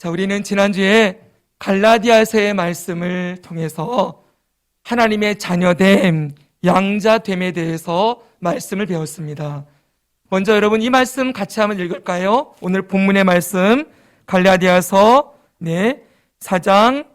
자, 우리는 지난주에 갈라디아서의 말씀을 통해서 하나님의 자녀됨, 양자됨에 대해서 말씀을 배웠습니다. 먼저 여러분 이 말씀 같이 한번 읽을까요? 오늘 본문의 말씀 갈라디아서 4장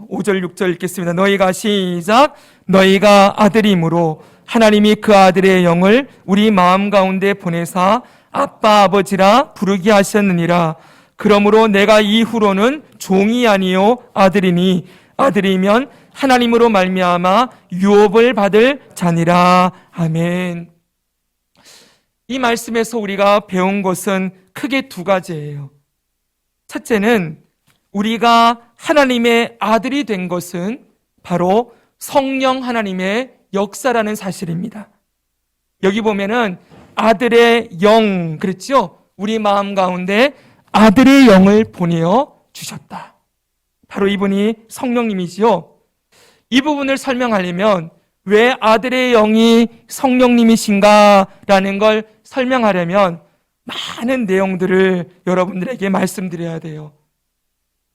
5절 6절 읽겠습니다. 너희가 시작. 너희가 아들이므로 하나님이 그 아들의 영을 우리 마음 가운데 보내사 아빠 아버지라 부르게 하셨느니라. 그러므로 내가 이후로는 종이 아니요 아들이니 아들이면 하나님으로 말미암아 유업을 받을 자니라. 아멘. 이 말씀에서 우리가 배운 것은 크게 두 가지예요. 첫째는 우리가 하나님의 아들이 된 것은 바로 성령 하나님의 역사라는 사실입니다. 여기 보면은 아들의 영, 그랬죠? 우리 마음 가운데 아들의 영을 보내어 주셨다. 바로 이분이 성령님이지요. 이 부분을 설명하려면 왜 아들의 영이 성령님이신가라는 걸 설명하려면 많은 내용들을 여러분들에게 말씀드려야 돼요.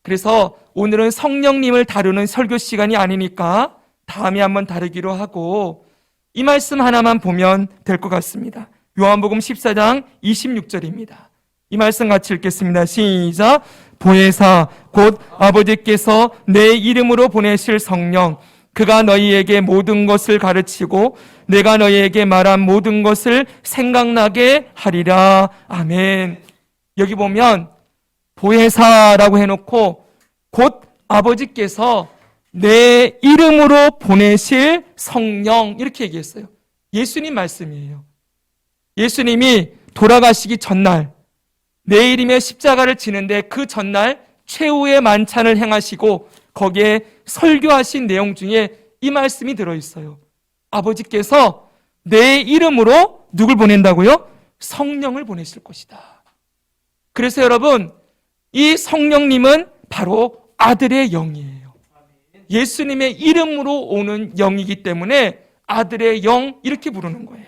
그래서 오늘은 성령님을 다루는 설교 시간이 아니니까 다음에 한번 다루기로 하고 이 말씀 하나만 보면 될 것 같습니다. 요한복음 14장 26절입니다. 이 말씀 같이 읽겠습니다. 시작. 보혜사 곧 아버지께서 내 이름으로 보내실 성령 그가 너희에게 모든 것을 가르치고 내가 너희에게 말한 모든 것을 생각나게 하리라. 아멘. 여기 보면 보혜사라고 해놓고 곧 아버지께서 내 이름으로 보내실 성령 이렇게 얘기했어요. 예수님 말씀이에요. 예수님이 돌아가시기 전날 내일이면 십자가를 지는데 그 전날 최후의 만찬을 행하시고 거기에 설교하신 내용 중에 이 말씀이 들어있어요. 아버지께서 내 이름으로 누굴 보낸다고요? 성령을 보내실 것이다. 그래서 여러분 이 성령님은 바로 아들의 영이에요. 예수님의 이름으로 오는 영이기 때문에 아들의 영 이렇게 부르는 거예요.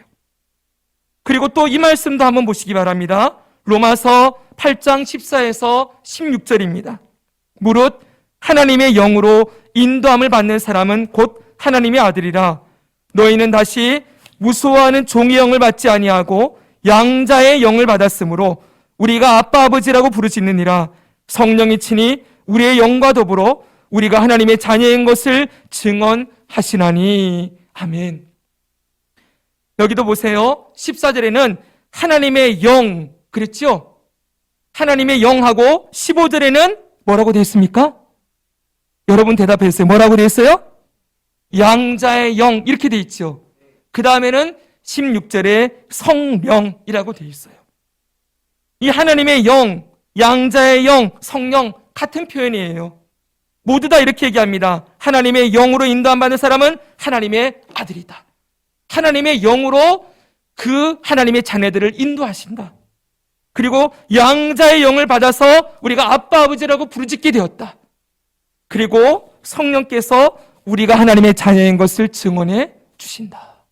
그리고 또 이 말씀도 한번 보시기 바랍니다. 로마서 8장 14에서 16절입니다. 무릇 하나님의 영으로 인도함을 받는 사람은 곧 하나님의 아들이라. 너희는 다시 무소하는 종의 영을 받지 아니하고 양자의 영을 받았으므로 우리가 아빠 아버지라고 부르짖느니라. 성령이 친히 우리의 영과 더불어 우리가 하나님의 자녀인 것을 증언하시나니. 아멘. 여기도 보세요. 14절에는 하나님의 영 그랬죠? 하나님의 영하고 15절에는 뭐라고 되어 있습니까? 여러분 대답했어요. 뭐라고 되어 있어요? 양자의 영 이렇게 되어 있죠. 그 다음에는 16절에 성령이라고 되어 있어요. 이 하나님의 영, 양자의 영, 성령 같은 표현이에요. 모두 다 이렇게 얘기합니다. 하나님의 영으로 인도함 받는 사람은 하나님의 아들이다. 하나님의 영으로 그 하나님의 자녀들을 인도하신다. 그리고 양자의 영을 받아서 우리가 아빠 아버지라고 부르짖게 되었다. 그리고 성령께서 우리가 하나님의 자녀인 것을 증언해 주신다.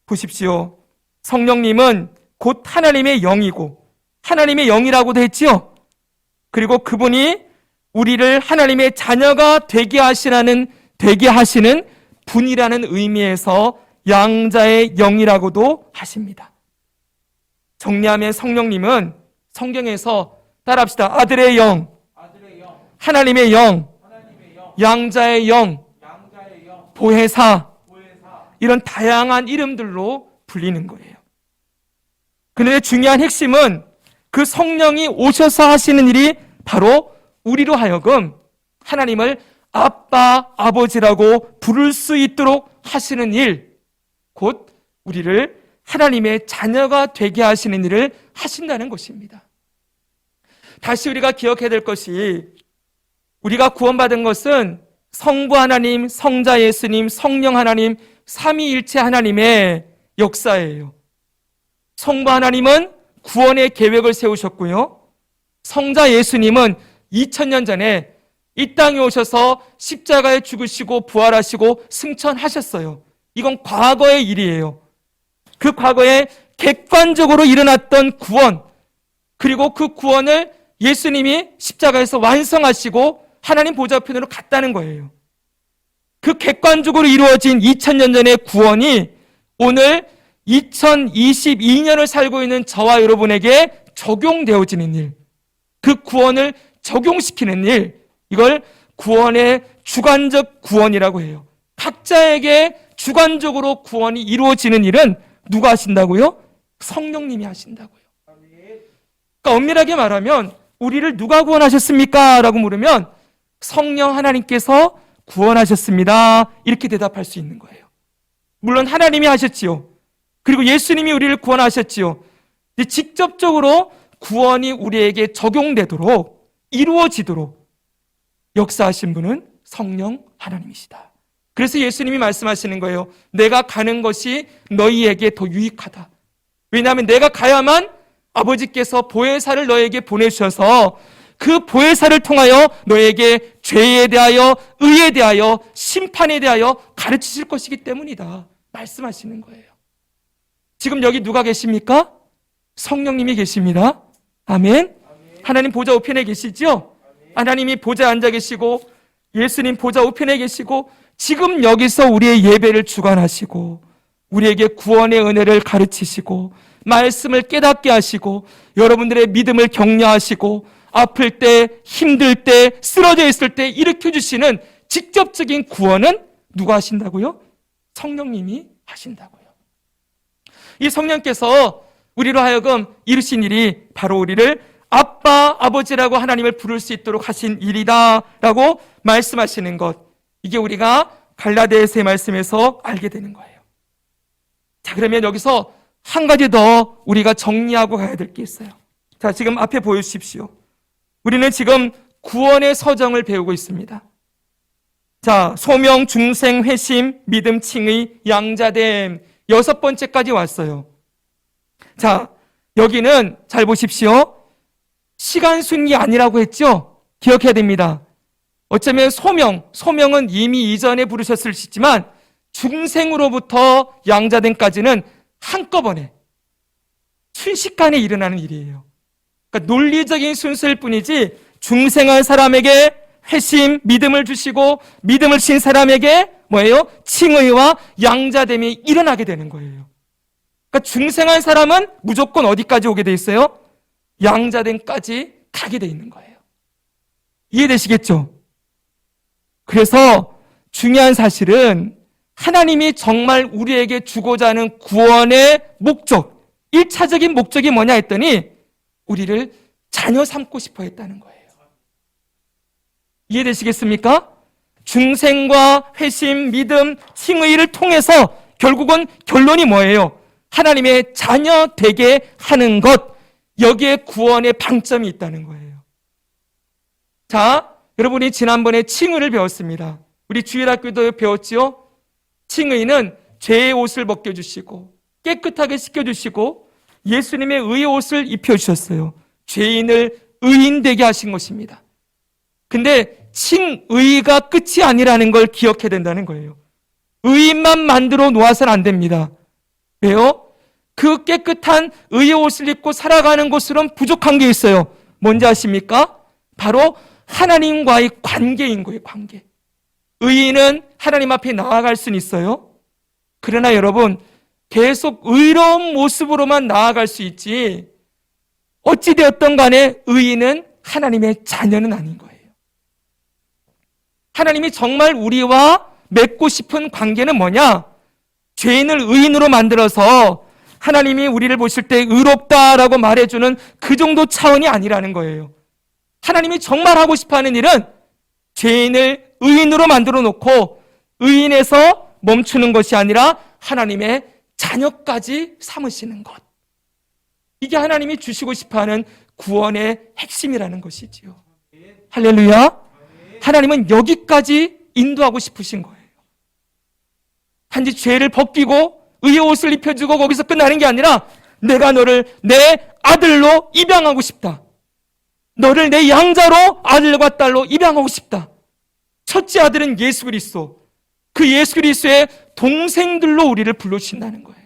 보십시오. 성령님은 곧 하나님의 영이고 하나님의 영이라고도 했지요. 그리고 그분이 우리를 하나님의 자녀가 되게 하시는 분이라는 의미에서 양자의 영이라고도 하십니다. 정리하면 성령님은 성경에서 따라합시다. 아들의 영, 하나님의 영, 양자의 영, 보혜사 이런 다양한 이름들로 불리는 거예요. 그런데 중요한 핵심은 그 성령이 오셔서 하시는 일이 바로 우리로 하여금 하나님을 아빠, 아버지라고 부를 수 있도록 하시는 일, 곧 우리를 하나님의 자녀가 되게 하시는 일을 하신다는 것입니다. 다시 우리가 기억해야 될 것이 우리가 구원받은 것은 성부 하나님, 성자 예수님, 성령 하나님, 삼위일체 하나님의 역사예요. 성부 하나님은 구원의 계획을 세우셨고요. 성자 예수님은 2000년 전에 이 땅에 오셔서 십자가에 죽으시고 부활하시고 승천하셨어요. 이건 과거의 일이에요. 그 과거에 객관적으로 일어났던 구원, 그리고 그 구원을 예수님이 십자가에서 완성하시고 하나님 보좌편으로 갔다는 거예요. 그 객관적으로 이루어진 2000년 전의 구원이 오늘 2022년을 살고 있는 저와 여러분에게 적용되어지는 일, 그 구원을 적용시키는 일, 이걸 구원의 주관적 구원이라고 해요. 각자에게 주관적으로 구원이 이루어지는 일은 누가 하신다고요? 성령님이 하신다고요. 그러니까 엄밀하게 말하면 우리를 누가 구원하셨습니까? 라고 물으면 성령 하나님께서 구원하셨습니다. 이렇게 대답할 수 있는 거예요. 물론 하나님이 하셨지요. 그리고 예수님이 우리를 구원하셨지요. 직접적으로 구원이 우리에게 적용되도록 이루어지도록 역사하신 분은 성령 하나님이시다. 그래서 예수님이 말씀하시는 거예요. 내가 가는 것이 너희에게 더 유익하다. 왜냐하면 내가 가야만 아버지께서 보혜사를 너에게 보내주셔서 그 보혜사를 통하여 너에게 죄에 대하여, 의에 대하여, 심판에 대하여 가르치실 것이기 때문이다. 말씀하시는 거예요. 지금 여기 누가 계십니까? 성령님이 계십니다. 아멘. 하나님 보좌 우편에 계시죠? 하나님이 보좌에 앉아 계시고 예수님 보좌 우편에 계시고 지금 여기서 우리의 예배를 주관하시고 우리에게 구원의 은혜를 가르치시고 말씀을 깨닫게 하시고 여러분들의 믿음을 격려하시고 아플 때, 힘들 때, 쓰러져 있을 때 일으켜 주시는 직접적인 구원은 누가 하신다고요? 성령님이 하신다고요. 이 성령께서 우리로 하여금 이루신 일이 바로 우리를 아빠, 아버지라고 하나님을 부를 수 있도록 하신 일이다라고 말씀하시는 것. 이게 우리가 갈라디아서의 말씀에서 알게 되는 거예요. 자, 그러면 여기서 한 가지 더 우리가 정리하고 가야 될 게 있어요. 자, 지금 앞에 보여주십시오. 우리는 지금 구원의 서정을 배우고 있습니다. 자, 소명, 중생, 회심, 믿음, 칭의, 양자됨 6번째까지 왔어요. 자, 여기는 잘 보십시오. 시간 순위 아니라고 했죠? 기억해야 됩니다. 어쩌면 소명은 이미 이전에 부르셨을 수 있지만 중생으로부터 양자됨까지는 한꺼번에 순식간에 일어나는 일이에요. 그러니까 논리적인 순서일 뿐이지 중생한 사람에게 회심, 믿음을 주시고 믿음을 신 사람에게 뭐예요? 칭의와 양자됨이 일어나게 되는 거예요. 그러니까 중생한 사람은 무조건 어디까지 오게 돼 있어요? 양자됨까지 가게 돼 있는 거예요. 이해되시겠죠? 그래서 중요한 사실은 하나님이 정말 우리에게 주고자 하는 구원의 목적, 1차적인 목적이 뭐냐 했더니 우리를 자녀 삼고 싶어 했다는 거예요. 이해되시겠습니까? 중생과 회심, 믿음, 칭의를 통해서 결국은 결론이 뭐예요? 하나님의 자녀 되게 하는 것, 여기에 구원의 방점이 있다는 거예요. 자, 여러분이 지난번에 칭의를 배웠습니다. 우리 주일학교도 배웠지요? 칭의는 죄의 옷을 벗겨주시고 깨끗하게 씻겨주시고 예수님의 의의 옷을 입혀주셨어요. 죄인을 의인되게 하신 것입니다. 근데 칭의가 끝이 아니라는 걸 기억해야 된다는 거예요. 의인만 만들어 놓아서는 안 됩니다. 왜요? 그 깨끗한 의의 옷을 입고 살아가는 것으로는 부족한 게 있어요. 뭔지 아십니까? 바로 하나님과의 관계인 거예요. 관계. 의인은 하나님 앞에 나아갈 수는 있어요. 그러나 여러분, 계속 의로운 모습으로만 나아갈 수 있지 어찌되었던 간에 의인은 하나님의 자녀는 아닌 거예요. 하나님이 정말 우리와 맺고 싶은 관계는 뭐냐? 죄인을 의인으로 만들어서 하나님이 우리를 보실 때 의롭다라고 말해주는 그 정도 차원이 아니라는 거예요. 하나님이 정말 하고 싶어하는 일은 죄인을 의인으로 만들어 놓고 의인에서 멈추는 것이 아니라 하나님의 자녀까지 삼으시는 것. 이게 하나님이 주시고 싶어하는 구원의 핵심이라는 것이지요. 할렐루야. 하나님은 여기까지 인도하고 싶으신 거예요. 단지 죄를 벗기고 의의 옷을 입혀주고 거기서 끝나는 게 아니라 내가 너를 내 아들로 입양하고 싶다. 너를 내 양자로 아들과 딸로 입양하고 싶다. 첫째 아들은 예수 그리스도. 그 예수 그리스도의 동생들로 우리를 불러주신다는 거예요.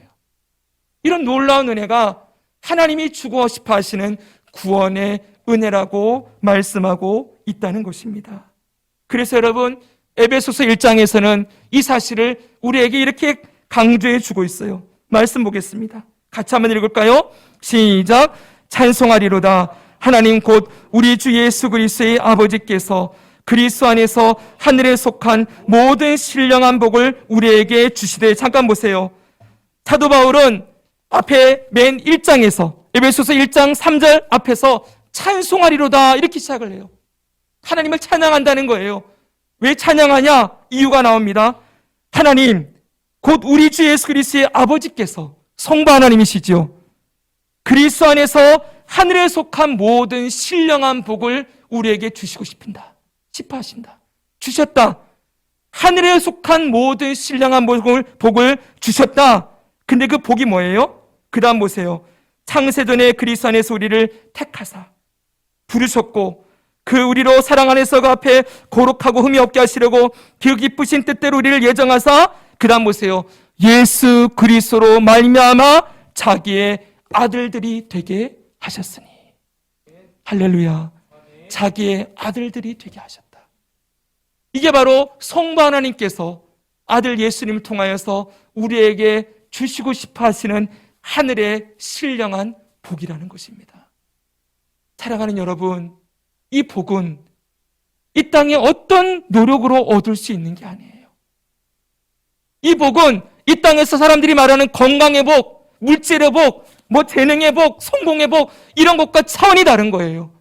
이런 놀라운 은혜가 하나님이 주고 싶어 하시는 구원의 은혜라고 말씀하고 있다는 것입니다. 그래서 여러분, 에베소서 1장에서는 이 사실을 우리에게 이렇게 강조해 주고 있어요. 말씀 보겠습니다. 같이 한번 읽을까요? 시작. 찬송하리로다. 하나님 곧 우리 주 예수 그리스도의 아버지께서 그리스도 안에서 하늘에 속한 모든 신령한 복을 우리에게 주시되. 잠깐 보세요. 사도 바울은 앞에 맨 1장에서 에베소서 1장 3절 앞에서 찬송하리로다 이렇게 시작을 해요. 하나님을 찬양한다는 거예요. 왜 찬양하냐? 이유가 나옵니다. 하나님 곧 우리 주 예수 그리스도의 아버지께서, 성부 하나님이시죠, 그리스도 안에서 하늘에 속한 모든 신령한 복을 우리에게 주시고 싶어하신다. 주셨다. 하늘에 속한 모든 신령한 복을 주셨다. 근데 그 복이 뭐예요? 그 다음 보세요. 창세전에 그리스도 안에서 우리를 택하사 부르셨고 그 우리로 사랑 안에서 그 앞에 거룩하고 흠이 없게 하시려고 그 기쁘신 뜻대로 우리를 예정하사, 그 다음 보세요. 예수 그리스도로 말미암아 자기의 아들들이 되게 하셨으니. 할렐루야. 자기의 아들들이 되게 하셨다. 이게 바로 성부 하나님께서 아들 예수님을 통하여서 우리에게 주시고 싶어 하시는 하늘의 신령한 복이라는 것입니다. 사랑하는 여러분, 이 복은 이 땅에 어떤 노력으로 얻을 수 있는 게 아니에요. 이 복은 이 땅에서 사람들이 말하는 건강의 복, 물질의 복, 재능의 복, 성공의 복, 이런 것과 차원이 다른 거예요.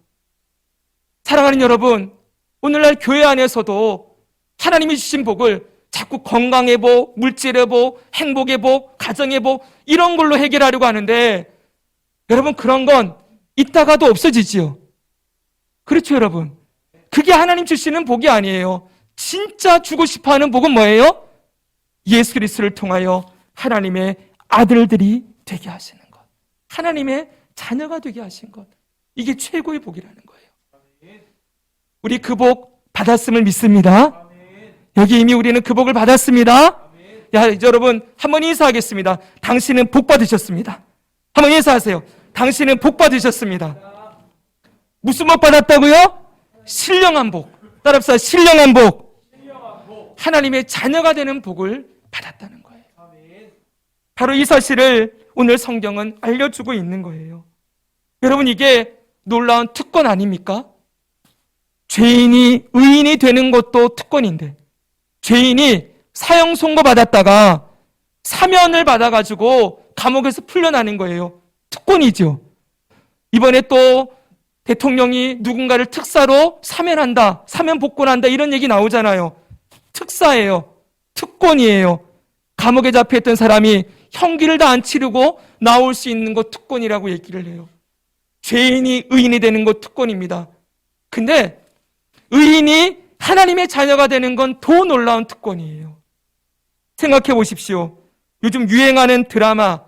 사랑하는 여러분, 오늘날 교회 안에서도 하나님이 주신 복을 자꾸 건강의 복, 물질의 복, 행복의 복, 가정의 복, 이런 걸로 해결하려고 하는데, 여러분, 그런 건 있다가도 없어지지요. 그렇죠, 여러분? 그게 하나님 주시는 복이 아니에요. 진짜 주고 싶어하는 복은 뭐예요? 예수 그리스도를 통하여 하나님의 아들들이 되게 하시는 것, 하나님의 자녀가 되게 하신 것, 이게 최고의 복이라는 거예요. 우리 그 복 받았음을 믿습니다. 여기 이미 우리는 그 복을 받았습니다. 여러분, 한번 인사하겠습니다. 당신은 복 받으셨습니다. 한번 인사하세요. 당신은 복 받으셨습니다. 무슨 복 받았다고요? 신령한 복. 따라합시다. 신령한 복. 하나님의 자녀가 되는 복을 받았다는 거예요. 바로 이 사실을 오늘 성경은 알려주고 있는 거예요. 여러분, 이게 놀라운 특권 아닙니까? 죄인이 의인이 되는 것도 특권인데, 죄인이 사형 선고받았다가 사면을 받아가지고 감옥에서 풀려나는 거예요. 특권이죠. 이번에 또 대통령이 누군가를 특사로 사면한다, 사면 복권한다, 이런 얘기 나오잖아요. 특사예요. 특권이에요. 감옥에 잡혀있던 사람이 형기를 다 안 치르고 나올 수 있는 것 특권이라고 얘기를 해요. 죄인이 의인이 되는 것 특권입니다. 근데 의인이 하나님의 자녀가 되는 건 더 놀라운 특권이에요. 생각해 보십시오. 요즘 유행하는 드라마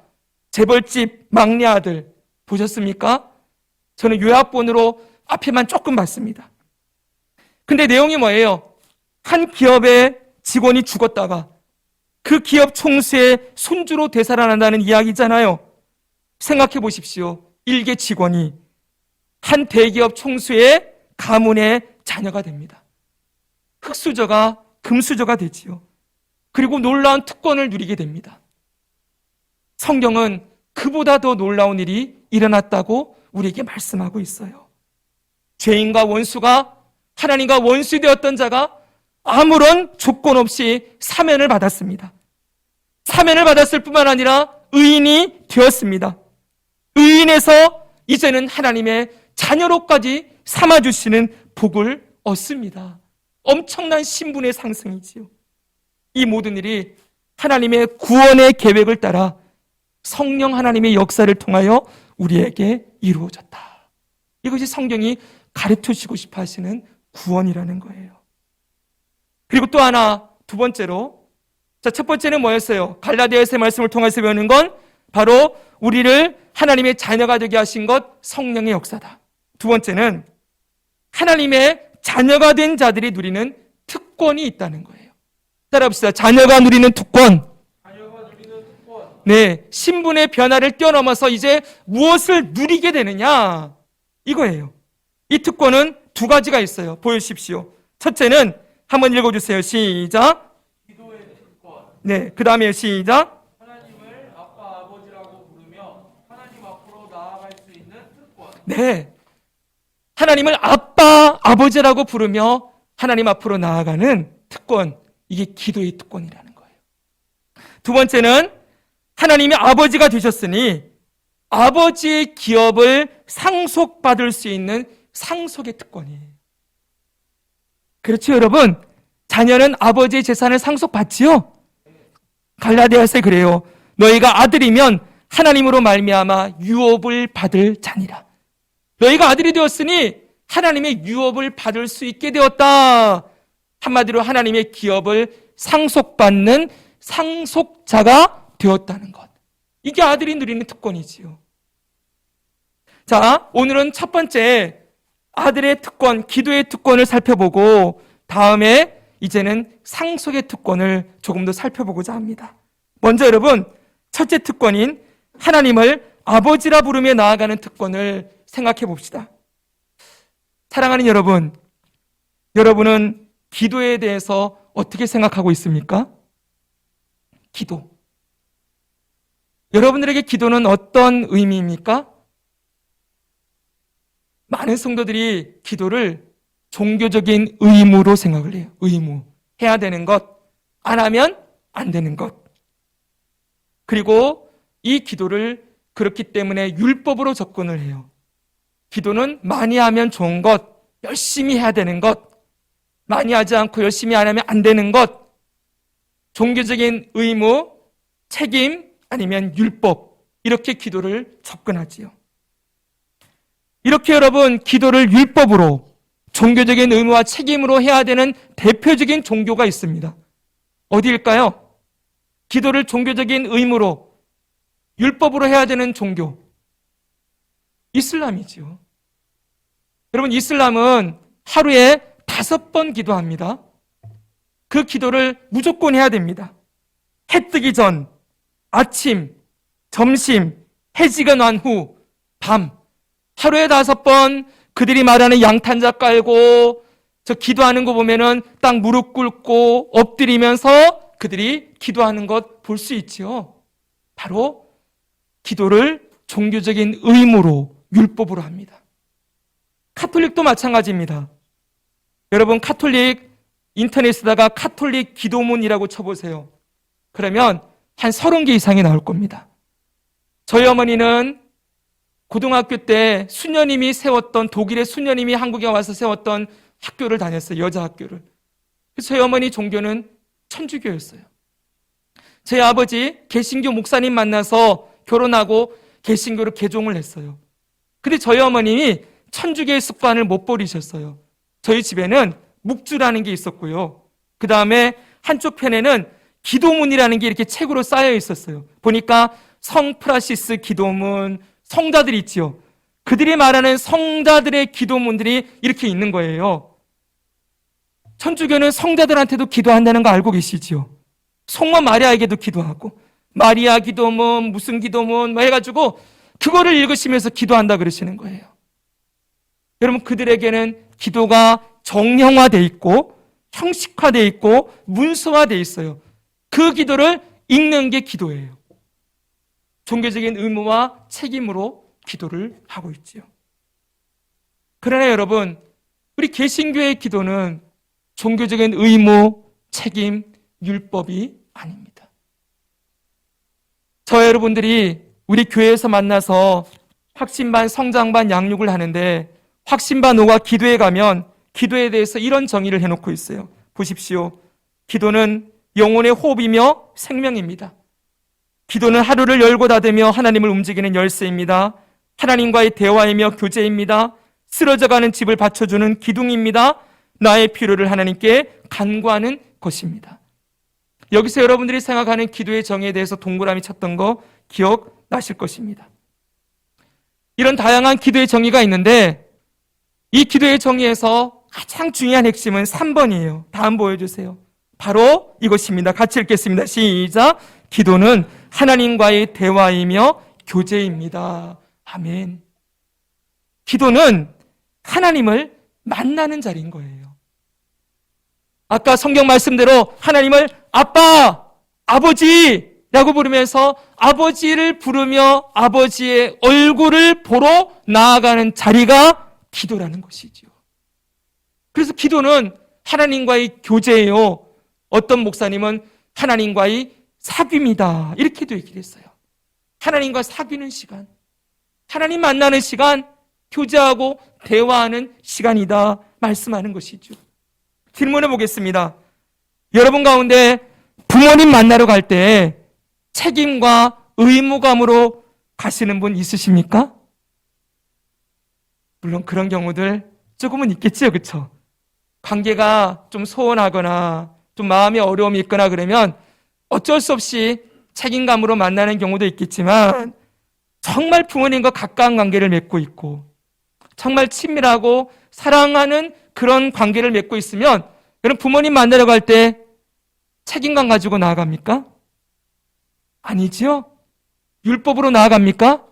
재벌집 막내 아들 보셨습니까? 저는 요약본으로 앞에만 조금 봤습니다. 근데 내용이 뭐예요? 한 기업의 직원이 죽었다가 그 기업 총수의 손주로 되살아난다는 이야기잖아요. 생각해 보십시오. 일개 직원이 한 대기업 총수의 가문의 자녀가 됩니다. 흙수저가 금수저가 되지요. 그리고 놀라운 특권을 누리게 됩니다. 성경은 그보다 더 놀라운 일이 일어났다고 우리에게 말씀하고 있어요. 죄인과 원수가 하나님과 원수 되었던 자가 아무런 조건 없이 사면을 받았습니다. 사면을 받았을 뿐만 아니라 의인이 되었습니다. 의인에서 이제는 하나님의 자녀로까지 삼아주시는 복을 얻습니다. 엄청난 신분의 상승이지요. 이 모든 일이 하나님의 구원의 계획을 따라 성령 하나님의 역사를 통하여 우리에게 이루어졌다. 이것이 성경이 가르쳐주고 싶어 하시는 구원이라는 거예요. 그리고 또 하나, 두 번째로, 첫 번째는 뭐였어요? 갈라디아서의 말씀을 통해서 배우는 건 바로 우리를 하나님의 자녀가 되게 하신 것, 성령의 역사다. 두 번째는 하나님의 자녀가 된 자들이 누리는 특권이 있다는 거예요. 따라합시다. 자녀가 누리는 특권. 네, 신분의 변화를 뛰어넘어서 이제 무엇을 누리게 되느냐, 이거예요. 이 특권은 두 가지가 있어요. 보여주십시오. 첫째는 한번 읽어주세요. 시작. 기도의 특권. 네, 그 다음에 시작. 하나님을 아빠 아버지라고 부르며 하나님 앞으로 나아갈 수 있는 특권. 네, 하나님을 아빠 아버지라고 부르며 하나님 앞으로 나아가는 특권. 이게 기도의 특권이라는 거예요. 두 번째는 하나님이 아버지가 되셨으니 아버지의 기업을 상속받을 수 있는 상속의 특권이에요. 그렇죠, 여러분? 자녀는 아버지의 재산을 상속받지요? 갈라디아서에 그래요. 너희가 아들이면 하나님으로 말미암아 유업을 받을 자니라. 너희가 아들이 되었으니 하나님의 유업을 받을 수 있게 되었다. 한마디로 하나님의 기업을 상속받는 상속자가 되었다는 것. 이게 아들이 누리는 특권이지요. 자, 오늘은 첫 번째 아들의 특권, 기도의 특권을 살펴보고 다음에 이제는 상속의 특권을 조금 더 살펴보고자 합니다. 먼저 여러분, 첫째 특권인 하나님을 아버지라 부르며 나아가는 특권을 생각해 봅시다. 사랑하는 여러분, 여러분은 기도에 대해서 어떻게 생각하고 있습니까? 기도. 여러분들에게 기도는 어떤 의미입니까? 많은 성도들이 기도를 종교적인 의무로 생각을 해요. 의무. 해야 되는 것. 안 하면 안 되는 것. 그리고 이 기도를 그렇기 때문에 율법으로 접근을 해요. 기도는 많이 하면 좋은 것, 열심히 해야 되는 것, 많이 하지 않고 열심히 안 하면 안 되는 것, 종교적인 의무, 책임, 아니면 율법, 이렇게 기도를 접근하지요. 이렇게 여러분, 기도를 율법으로, 종교적인 의무와 책임으로 해야 되는 대표적인 종교가 있습니다. 어디일까요? 기도를 종교적인 의무로, 율법으로 해야 되는 종교. 이슬람이지요. 여러분, 이슬람은 하루에 5번 기도합니다. 그 기도를 무조건 해야 됩니다. 해 뜨기 전, 아침, 점심, 해지가 난 후, 밤. 하루에 5번 그들이 말하는 양탄자 깔고 저 기도하는 거 보면은 딱 무릎 꿇고 엎드리면서 그들이 기도하는 것 볼 수 있지요. 바로 기도를 종교적인 의무로, 율법으로 합니다. 카톨릭도 마찬가지입니다. 여러분, 카톨릭 인터넷에다가 카톨릭 기도문이라고 쳐보세요. 그러면 한 30개 이상이 나올 겁니다. 저희 어머니는 고등학교 때 수녀님이 세웠던, 독일의 수녀님이 한국에 와서 세웠던 학교를 다녔어요. 여자 학교를. 그래서 저희 어머니 종교는 천주교였어요. 저희 아버지 개신교 목사님 만나서 결혼하고 개신교로 개종을 했어요. 근데 저희 어머님이 천주교의 습관을 못 버리셨어요. 저희 집에는 묵주라는 게 있었고요. 그 다음에 한쪽 편에는 기도문이라는 게 이렇게 책으로 쌓여 있었어요. 보니까 성 프란시스 기도문, 성자들이 있지요. 그들이 말하는 성자들의 기도문들이 이렇게 있는 거예요. 천주교는 성자들한테도 기도한다는 거 알고 계시지요? 성모 마리아에게도 기도하고, 마리아 기도문, 무슨 기도문 뭐 해가지고 그거를 읽으시면서 기도한다 그러시는 거예요. 여러분, 그들에게는 기도가 정형화되어 있고 형식화되어 있고 문서화되어 있어요. 그 기도를 읽는 게 기도예요. 종교적인 의무와 책임으로 기도를 하고 있지요. 그러나 여러분, 우리 개신교의 기도는 종교적인 의무, 책임, 율법이 아닙니다. 저 여러분들이 우리 교회에서 만나서 확신반, 성장반, 양육을 하는데 확신반 5가 기도에 가면 기도에 대해서 이런 정의를 해놓고 있어요. 보십시오. 기도는 영혼의 호흡이며 생명입니다. 기도는 하루를 열고 닫으며 하나님을 움직이는 열쇠입니다. 하나님과의 대화이며 교제입니다. 쓰러져가는 집을 받쳐주는 기둥입니다. 나의 필요를 하나님께 간구하는 것입니다. 여기서 여러분들이 생각하는 기도의 정의에 대해서 동그라미 쳤던 거 기억나실 것입니다. 이런 다양한 기도의 정의가 있는데 이 기도의 정의에서 가장 중요한 핵심은 3번이에요. 다음 보여주세요. 바로 이것입니다. 같이 읽겠습니다. 시작. 기도는 하나님과의 대화이며 교제입니다. 아멘. 기도는 하나님을 만나는 자리인 거예요. 아까 성경 말씀대로 하나님을 아빠, 아버지라고 부르면서 아버지를 부르며 아버지의 얼굴을 보러 나아가는 자리가 기도라는 것이죠. 그래서 기도는 하나님과의 교제예요. 어떤 목사님은 하나님과의 사귐이다 이렇게도 얘기를 했어요. 하나님과 사귀는 시간, 하나님 만나는 시간, 교제하고 대화하는 시간이다 말씀하는 것이죠. 질문해 보겠습니다. 여러분 가운데 부모님 만나러 갈 때 책임과 의무감으로 가시는 분 있으십니까? 물론 그런 경우들 조금은 있겠지요, 그렇죠? 관계가 좀 소원하거나 좀 마음에 어려움이 있거나 그러면 어쩔 수 없이 책임감으로 만나는 경우도 있겠지만 정말 부모님과 가까운 관계를 맺고 있고 정말 친밀하고 사랑하는 그런 관계를 맺고 있으면 그럼 부모님 만나러 갈 때 책임감 가지고 나아갑니까? 아니죠. 율법으로 나아갑니까?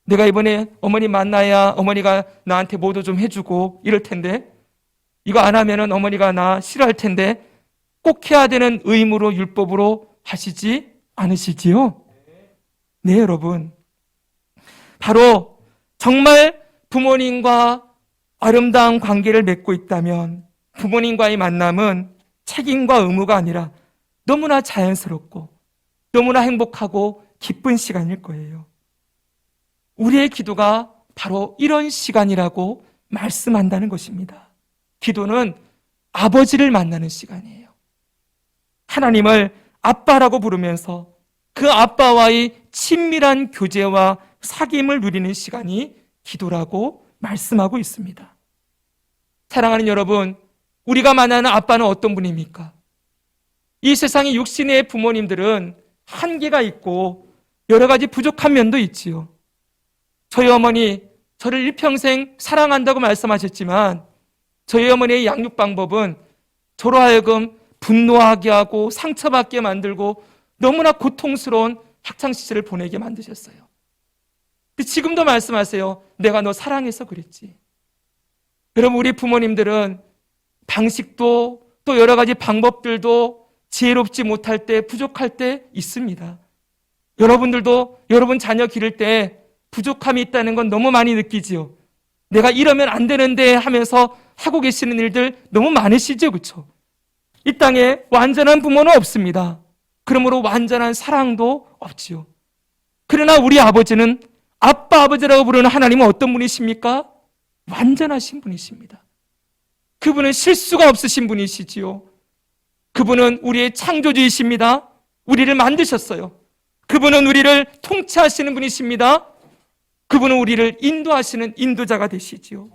내가 이번에 어머니 만나야 어머니가 나한테 뭐도 좀 해주고 이럴 텐데 이거 안 하면은 어머니가 나 싫어할 텐데 꼭 해야 되는 의무로 율법으로 하시지 않으시지요? 네, 여러분. 바로 정말 부모님과 아름다운 관계를 맺고 있다면 부모님과의 만남은 책임과 의무가 아니라 너무나 자연스럽고 너무나 행복하고 기쁜 시간일 거예요. 우리의 기도가 바로 이런 시간이라고 말씀한다는 것입니다. 기도는 아버지를 만나는 시간이에요. 하나님을 아빠라고 부르면서 그 아빠와의 친밀한 교제와 사귐을 누리는 시간이 기도라고 말씀하고 있습니다. 사랑하는 여러분, 우리가 만나는 아빠는 어떤 분입니까? 이 세상의 육신의 부모님들은 한계가 있고 여러 가지 부족한 면도 있지요. 저희 어머니 저를 일평생 사랑한다고 말씀하셨지만 저희 어머니의 양육 방법은 저로 하여금 분노하게 하고 상처받게 만들고 너무나 고통스러운 학창시절을 보내게 만드셨어요. 지금도 말씀하세요. 내가 너 사랑해서 그랬지. 여러분, 우리 부모님들은 방식도 또 여러 가지 방법들도 지혜롭지 못할 때, 부족할 때 있습니다. 여러분들도 여러분 자녀 기를 때 부족함이 있다는 건 너무 많이 느끼지요. 내가 이러면 안 되는데 하면서 하고 계시는 일들 너무 많으시죠, 그렇죠? 이 땅에 완전한 부모는 없습니다. 그러므로 완전한 사랑도 없지요. 그러나 우리 아버지는 아빠, 아버지라고 부르는 하나님은 어떤 분이십니까? 완전하신 분이십니다. 그분은 실수가 없으신 분이시지요. 그분은 우리의 창조주이십니다. 우리를 만드셨어요. 그분은 우리를 통치하시는 분이십니다. 그분은 우리를 인도하시는 인도자가 되시지요.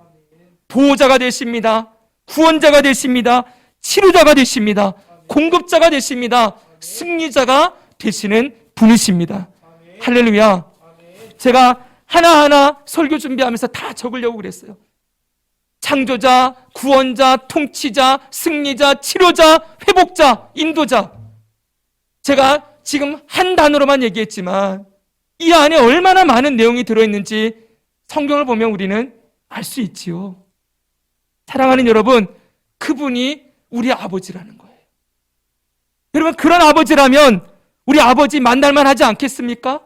보호자가 되십니다. 구원자가 되십니다. 치료자가 되십니다. 공급자가 되십니다. 승리자가 되시는 분이십니다. 할렐루야. 제가 하나하나 설교 준비하면서 다 적으려고 그랬어요. 창조자, 구원자, 통치자, 승리자, 치료자, 회복자, 인도자. 제가 지금 한 단어로만 얘기했지만 이 안에 얼마나 많은 내용이 들어있는지 성경을 보면 우리는 알 수 있지요. 사랑하는 여러분, 그분이 우리 아버지라는 거예요. 여러분, 그런 아버지라면 우리 아버지 만날만 하지 않겠습니까?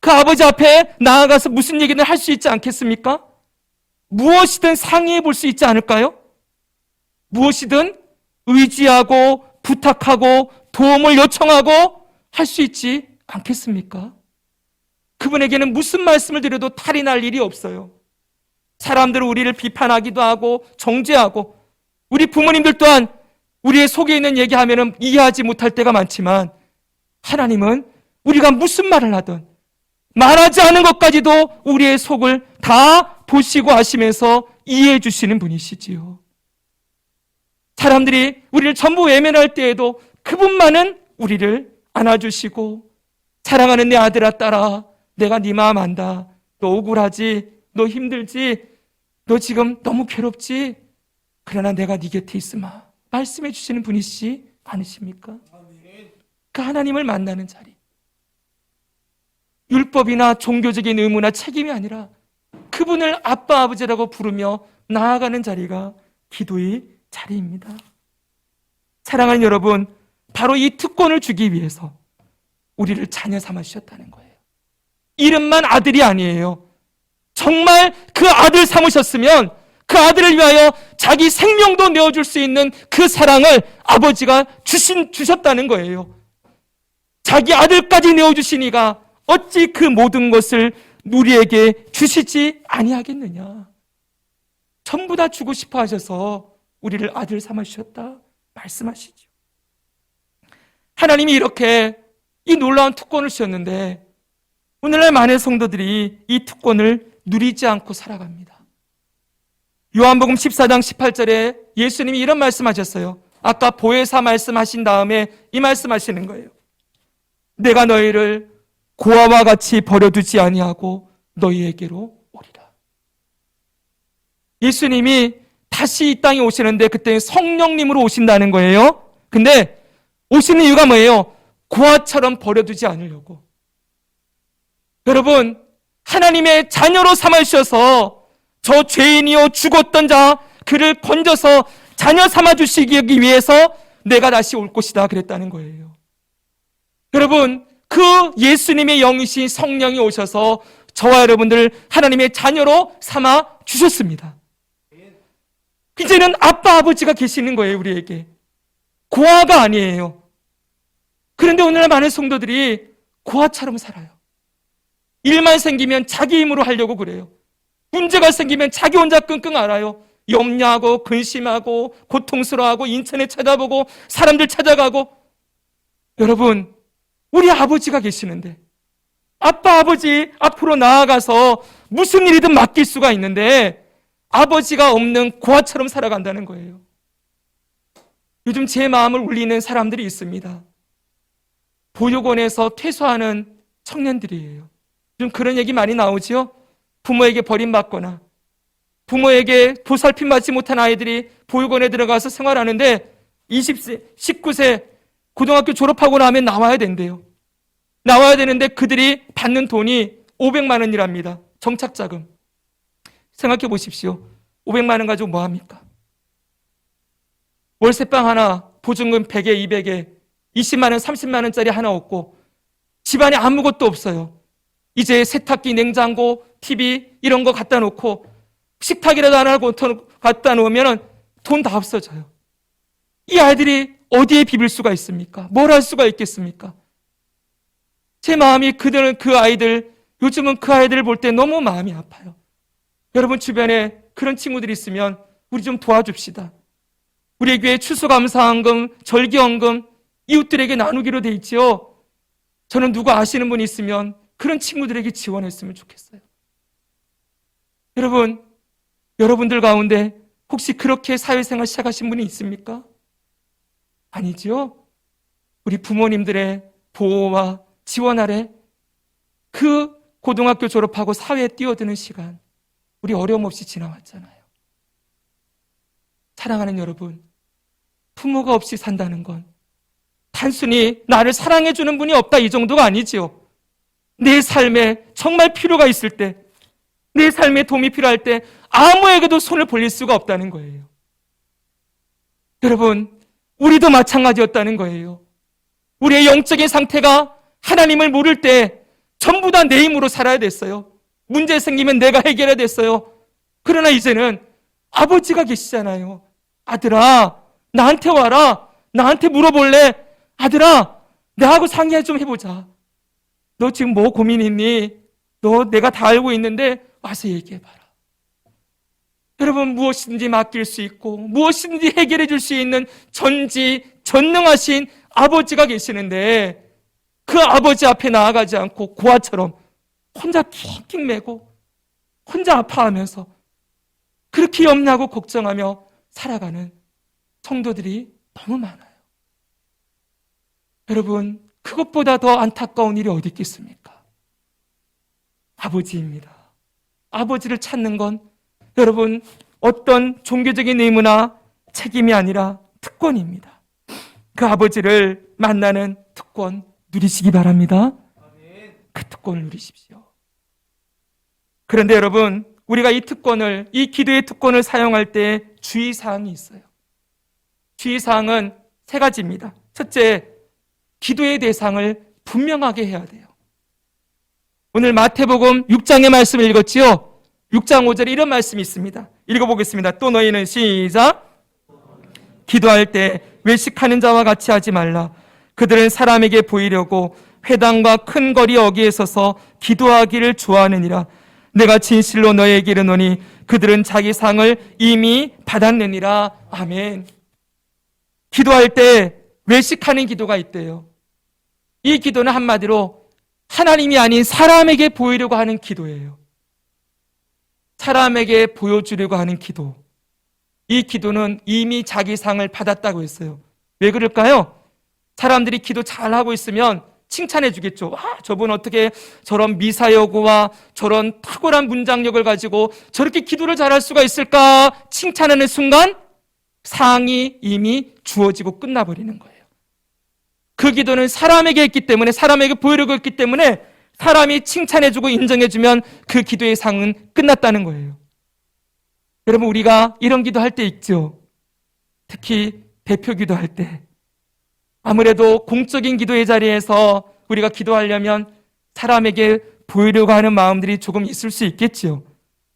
그 아버지 앞에 나아가서 무슨 얘기는 할 수 있지 않겠습니까? 무엇이든 상의해 볼 수 있지 않을까요? 무엇이든 의지하고 부탁하고 도움을 요청하고 할 수 있지 않겠습니까? 그분에게는 무슨 말씀을 드려도 탈이 날 일이 없어요. 사람들은 우리를 비판하기도 하고 정죄하고 우리 부모님들 또한 우리의 속에 있는 얘기하면 이해하지 못할 때가 많지만 하나님은 우리가 무슨 말을 하든 말하지 않은 것까지도 우리의 속을 다 보시고 아시면서 이해해 주시는 분이시지요. 사람들이 우리를 전부 외면할 때에도 그분만은 우리를 안아주시고 사랑하는 내 아들아 딸아 내가 네 마음 안다. 너 억울하지? 너 힘들지? 너 지금 너무 괴롭지? 그러나 내가 네 곁에 있으마 말씀해 주시는 분이시지 않으십니까? 그 하나님을 만나는 자리, 율법이나 종교적인 의무나 책임이 아니라 그 그분을 아빠 아버지라고 부르며 나아가는 자리가 기도의 자리입니다. 사랑하는 여러분, 바로 이 특권을 주기 위해서 우리를 자녀 삼아 주셨다는 거예요. 이름만 아들이 아니에요. 정말 그 아들 삼으셨으면 그 아들을 위하여 자기 생명도 내어줄 수 있는 그 사랑을 아버지가 주셨다는 거예요. 자기 아들까지 내어주시니가 어찌 그 모든 것을 우리에게 주시지 아니하겠느냐. 전부 다 주고 싶어 하셔서 우리를 아들 삼아 주셨다 말씀하시죠. 하나님이 이렇게 이 놀라운 특권을 주셨는데 오늘날 많은 성도들이 이 특권을 누리지 않고 살아갑니다. 요한복음 14장 18절에 예수님이 이런 말씀하셨어요. 아까 보혜사 말씀하신 다음에 이 말씀하시는 거예요. 내가 너희를 고아와 같이 버려두지 아니하고 너희에게로 오리라. 예수님이 다시 이 땅에 오시는데 그때 성령님으로 오신다는 거예요. 근데 오시는 이유가 뭐예요? 고아처럼 버려두지 않으려고. 여러분, 하나님의 자녀로 삼아주셔서 저 죄인이요 죽었던 자 그를 건져서 자녀 삼아주시기 위해서 내가 다시 올 것이다 그랬다는 거예요. 여러분, 그 예수님의 영이신 성령이 오셔서 저와 여러분들 하나님의 자녀로 삼아 주셨습니다. 이제는 아빠 아버지가 계시는 거예요. 우리에게 고아가 아니에요. 그런데 오늘날 많은 성도들이 고아처럼 살아요. 일만 생기면 자기 힘으로 하려고 그래요. 문제가 생기면 자기 혼자 끙끙 앓아요. 염려하고 근심하고 고통스러워하고 인터넷 찾아보고 사람들 찾아가고. 여러분, 우리 아버지가 계시는데 아빠 아버지 앞으로 나아가서 무슨 일이든 맡길 수가 있는데 아버지가 없는 고아처럼 살아간다는 거예요. 요즘 제 마음을 울리는 사람들이 있습니다. 보육원에서 퇴소하는 청년들이에요. 좀 그런 얘기 많이 나오죠? 부모에게 버림받거나 부모에게 보살핌 받지 못한 아이들이 보육원에 들어가서 생활하는데 20세, 19세 고등학교 졸업하고 나면 나와야 된대요. 나와야 되는데 그들이 받는 돈이 500만 원이랍니다. 정착자금. 생각해 보십시오. 500만 원 가지고 뭐 합니까? 월세방 하나, 보증금 100에 200에 20만 원, 30만 원짜리 하나 없고 집안에 아무것도 없어요. 이제 세탁기, 냉장고, TV 이런 거 갖다 놓고 식탁이라도 하나 갖다 놓으면 돈 다 없어져요. 이 아이들이 어디에 비빌 수가 있습니까? 뭘 할 수가 있겠습니까? 제 마음이 그 아이들, 요즘은 그 아이들을 볼 때 너무 마음이 아파요. 여러분 주변에 그런 친구들이 있으면 우리 좀 도와줍시다. 우리 교회 추수감사헌금, 절기헌금 이웃들에게 나누기로 돼 있지요. 저는 누구 아시는 분이 있으면 그런 친구들에게 지원했으면 좋겠어요. 여러분, 여러분들 가운데 혹시 그렇게 사회생활 시작하신 분이 있습니까? 아니죠. 우리 부모님들의 보호와 지원 아래 그 고등학교 졸업하고 사회에 뛰어드는 시간 우리 어려움 없이 지나왔잖아요. 사랑하는 여러분, 부모가 없이 산다는 건 단순히 나를 사랑해주는 분이 없다 이 정도가 아니지요. 내 삶에 정말 필요가 있을 때, 내 삶에 도움이 필요할 때 아무에게도 손을 벌릴 수가 없다는 거예요. 여러분, 우리도 마찬가지였다는 거예요. 우리의 영적인 상태가 하나님을 모를 때 전부 다 내 힘으로 살아야 됐어요. 문제 생기면 내가 해결해야 됐어요. 그러나 이제는 아버지가 계시잖아요. 아들아, 나한테 와라. 나한테 물어볼래? 아들아, 나하고 상의 좀 해보자. 너 지금 뭐 고민 있니? 너 내가 다 알고 있는데 와서 얘기해봐라. 여러분, 무엇이든지 맡길 수 있고 무엇이든지 해결해 줄 수 있는 전지전능하신 아버지가 계시는데 그 아버지 앞에 나아가지 않고 고아처럼 혼자 킹킹 매고 혼자 아파하면서 그렇게 염려하고 걱정하며 살아가는 성도들이 너무 많아요. 여러분, 그것보다 더 안타까운 일이 어디 있겠습니까? 아버지입니다. 아버지를 찾는 건 여러분 어떤 종교적인 의무나 책임이 아니라 특권입니다. 그 아버지를 만나는 특권 누리시기 바랍니다. 그 특권을 누리십시오. 그런데 여러분, 우리가 이 기도의 특권을 사용할 때 주의사항이 있어요. 주의사항은 세 가지입니다. 첫째, 기도의 대상을 분명하게 해야 돼요. 오늘 마태복음 6장의 말씀을 읽었지요? 6장 5절에 이런 말씀이 있습니다. 읽어보겠습니다. 또 너희는 시작. 기도할 때 외식하는 자와 같이 하지 말라. 그들은 사람에게 보이려고 회당과 큰 거리 어귀에 서서 기도하기를 좋아하느니라. 내가 진실로 너희에게 이르노니 그들은 자기 상을 이미 받았느니라. 아멘. 기도할 때 외식하는 기도가 있대요. 이 기도는 한마디로 하나님이 아닌 사람에게 보이려고 하는 기도예요. 사람에게 보여주려고 하는 기도. 이 기도는 이미 자기 상을 받았다고 했어요. 왜 그럴까요? 사람들이 기도 잘하고 있으면 칭찬해 주겠죠. 와, 저분 어떻게 저런 미사여구와 저런 탁월한 문장력을 가지고 저렇게 기도를 잘할 수가 있을까? 칭찬하는 순간 상이 이미 주어지고 끝나버리는 거예요. 그 기도는 사람에게 했기 때문에, 사람에게 보이려고 했기 때문에 사람이 칭찬해주고 인정해주면 그 기도의 상은 끝났다는 거예요. 여러분, 우리가 이런 기도할 때 있죠. 특히 대표 기도할 때. 아무래도 공적인 기도의 자리에서 우리가 기도하려면 사람에게 보이려고 하는 마음들이 조금 있을 수 있겠지요.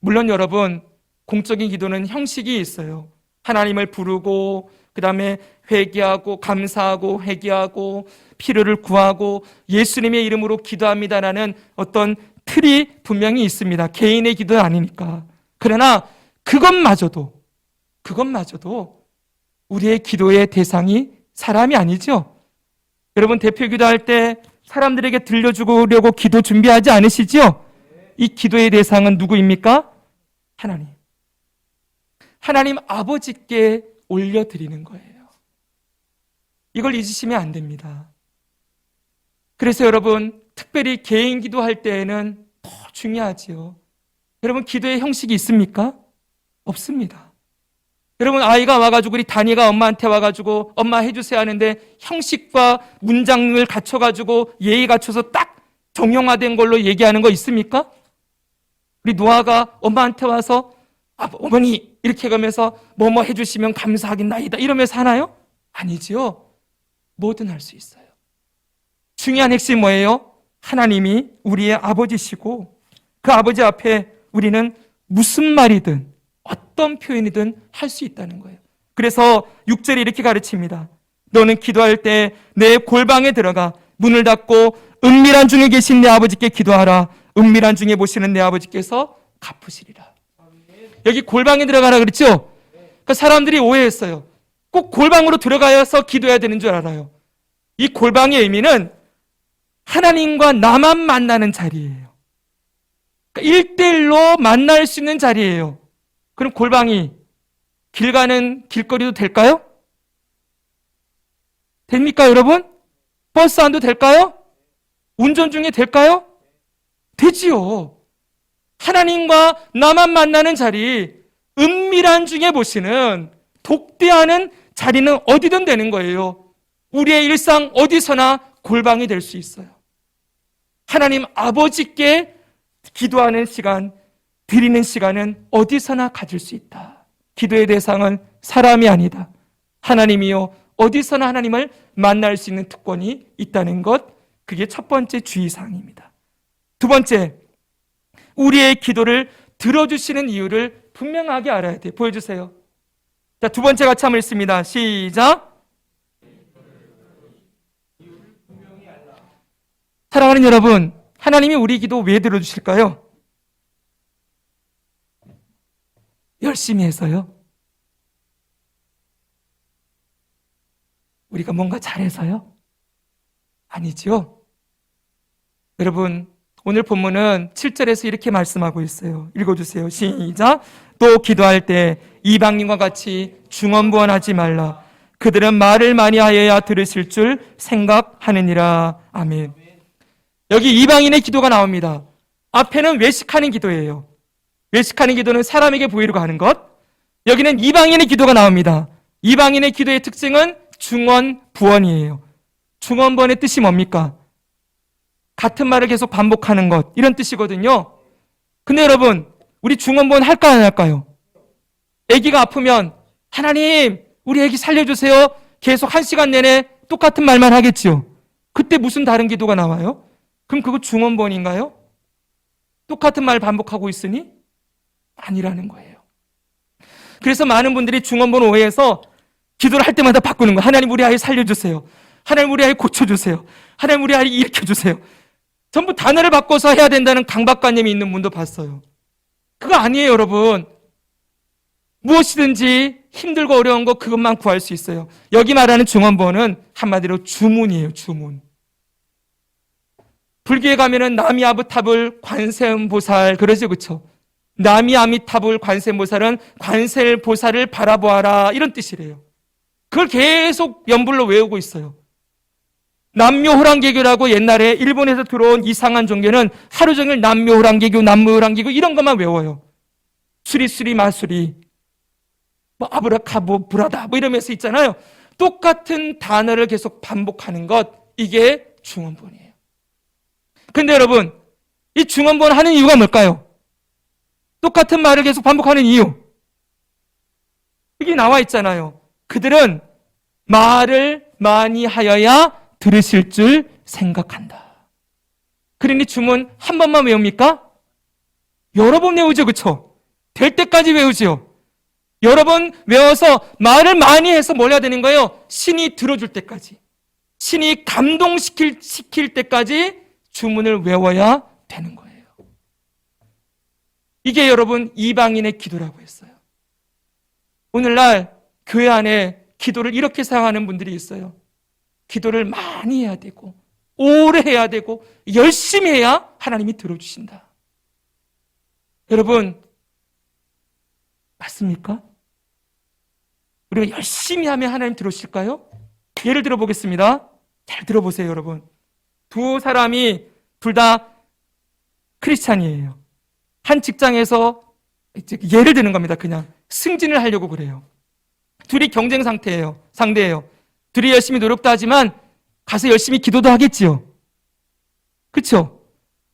물론 여러분, 공적인 기도는 형식이 있어요. 하나님을 부르고 그 다음에 회개하고 감사하고 회개하고 필요를 구하고 예수님의 이름으로 기도합니다라는 어떤 틀이 분명히 있습니다. 개인의 기도는 아니니까. 그러나 그것마저도 우리의 기도의 대상이 사람이 아니죠. 여러분, 대표 기도할 때 사람들에게 들려주려고 기도 준비하지 않으시죠? 이 기도의 대상은 누구입니까? 하나님. 하나님 아버지께 올려드리는 거예요. 이걸 잊으시면 안 됩니다. 그래서 여러분, 특별히 개인 기도할 때에는 더 중요하지요. 여러분, 기도의 형식이 있습니까? 없습니다. 여러분, 아이가 와가지고 우리 다니가 엄마한테 와가지고 엄마 해주세요 하는데 형식과 문장을 갖춰가지고 예의 갖춰서 딱 정형화된 걸로 얘기하는 거 있습니까? 우리 노아가 엄마한테 와서 어머니 이렇게 가면서 뭐뭐 해주시면 감사하겠나이다 이러면서 하나요? 아니지요. 뭐든 할 수 있어요. 중요한 핵심 뭐예요? 하나님이 우리의 아버지시고 그 아버지 앞에 우리는 무슨 말이든 어떤 표현이든 할 수 있다는 거예요. 그래서 6절에 이렇게 가르칩니다. 너는 기도할 때 내 골방에 들어가 문을 닫고 은밀한 중에 계신 내 아버지께 기도하라. 은밀한 중에 보시는 내 아버지께서 갚으시리라. 여기 골방에 들어가라 그랬죠? 그러니까 사람들이 오해했어요. 꼭 골방으로 들어가서 기도해야 되는 줄 알아요. 이 골방의 의미는 하나님과 나만 만나는 자리예요. 그러니까 1대1로 만날 수 있는 자리예요. 그럼 골방이 길 가는 길거리도 될까요? 됩니까, 여러분? 버스 안도 될까요? 운전 중에 될까요? 되지요. 하나님과 나만 만나는 자리, 은밀한 중에 보시는 독대하는 자리는 어디든 되는 거예요. 우리의 일상 어디서나 골방이 될 수 있어요. 하나님 아버지께 기도하는 시간, 드리는 시간은 어디서나 가질 수 있다. 기도의 대상은 사람이 아니다. 하나님이요. 어디서나 하나님을 만날 수 있는 특권이 있다는 것, 그게 첫 번째 주의사항입니다. 두 번째, 우리의 기도를 들어주시는 이유를 분명하게 알아야 돼요. 보여주세요. 자, 두 번째 같이 한번 읽습니다. 시작. 사랑하는 여러분, 하나님이 우리 기도 왜 들어주실까요? 열심히 해서요? 우리가 뭔가 잘해서요? 아니죠. 여러분, 오늘 본문은 7절에서 이렇게 말씀하고 있어요. 읽어주세요. 시작. 또 기도할 때 이방인과 같이 중언부언하지 말라. 그들은 말을 많이 하여야 들으실 줄 생각하느니라. 아멘. 여기 이방인의 기도가 나옵니다. 앞에는 외식하는 기도예요. 외식하는 기도는 사람에게 보이려고 하는 것. 여기는 이방인의 기도가 나옵니다. 이방인의 기도의 특징은 중언부언이에요. 중언부언의 뜻이 뭡니까? 같은 말을 계속 반복하는 것, 이런 뜻이거든요. 근데 여러분, 우리 중원본 할까 안 할까요? 아기가 아프면 하나님 우리 아기 살려주세요. 계속 1시간 내내 똑같은 말만 하겠지요. 그때 무슨 다른 기도가 나와요? 그럼 그거 중원본인가요? 똑같은 말 반복하고 있으니? 아니라는 거예요. 그래서 많은 분들이 중원본 오해해서 기도를 할 때마다 바꾸는 거예요. 하나님 우리 아이 살려주세요. 하나님 우리 아이 고쳐주세요. 하나님 우리 아이 일으켜주세요. 전부 단어를 바꿔서 해야 된다는 강박관념이 있는 분도 봤어요. 그거 아니에요, 여러분. 무엇이든지 힘들고 어려운 거 그것만 구할 수 있어요. 여기 말하는 중원본은 한마디로 주문이에요, 주문. 불교에 가면은 나미아부탑을 관세음보살 그러죠, 그렇죠? 나미아미탑을 관세음보살은 관세음보살을 바라보아라 이런 뜻이래요. 그걸 계속 연불로 외우고 있어요. 남묘호랑개교라고 옛날에 일본에서 들어온 이상한 종교는 하루 종일 남묘호랑개교, 남묘호랑개교 이런 것만 외워요. 수리수리 마수리, 뭐 아브라카보 브라다 뭐 이러면서 있잖아요. 똑같은 단어를 계속 반복하는 것, 이게 중원본이에요. 근데 여러분, 이 중원본 하는 이유가 뭘까요? 똑같은 말을 계속 반복하는 이유. 여기 나와 있잖아요. 그들은 말을 많이 하여야 들으실 줄 생각한다. 그러니 주문 한 번만 외웁니까? 여러 번 외우죠, 그렇죠? 될 때까지 외우지요. 여러 번 외워서 말을 많이 해서 뭘 해야 되는 거예요? 신이 들어줄 때까지, 신이 감동시킬 때까지 주문을 외워야 되는 거예요. 이게 여러분 이방인의 기도라고 했어요. 오늘날 교회 안에 기도를 이렇게 사용하는 분들이 있어요. 기도를 많이 해야 되고 오래 해야 되고 열심히 해야 하나님이 들어주신다. 여러분 맞습니까? 우리가 열심히 하면 하나님 들어주실까요? 예를 들어 보겠습니다. 잘 들어보세요, 여러분. 두 사람이 둘 다 크리스찬이에요. 한 직장에서 예를 드는 겁니다. 그냥 승진을 하려고 그래요. 둘이 경쟁 상대예요. 둘이 열심히 노력도 하지만 가서 열심히 기도도 하겠지요. 그렇죠?